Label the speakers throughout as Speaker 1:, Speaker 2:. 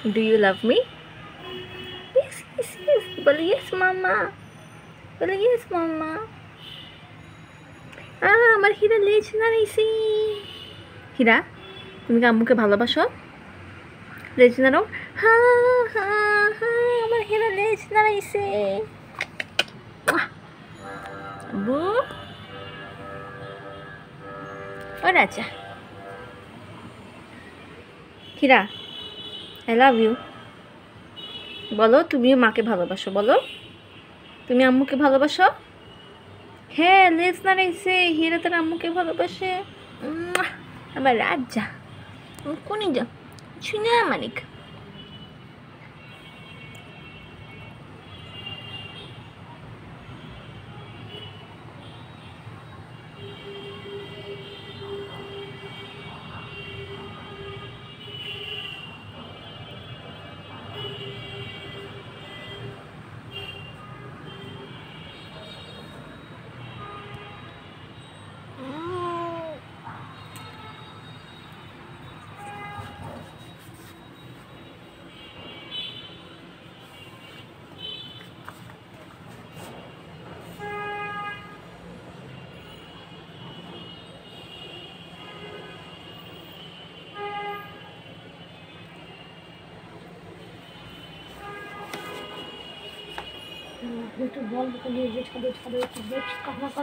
Speaker 1: Do you love me? Yes, yes, yes. Bolo yes, mama. Bolo yes, mama. আমার হীরা লেজ নাড়াইছে। হীরা, তুমি কি আম্মুকে ভালোবাসো? লেজ নাড়াও। হ্যাঁ হ্যাঁ হ্যাঁ, আমার হীরা লেজ নাড়াইছে। আব্বু, ও রাজা। হীরা, আই লাভ ইউ। বলো তুমিও মাকে ভালোবাসো, বলো তুমি আম্মুকে ভালোবাসো। হ্যাঁ, লেজ নাড়াইছে। হীরা তার আম্মুকে ভালোবাসে। আমার রাজা, কোনি যা শুনে মানিক।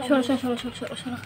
Speaker 1: শোনো শোনো শোনো শোনো শোনো।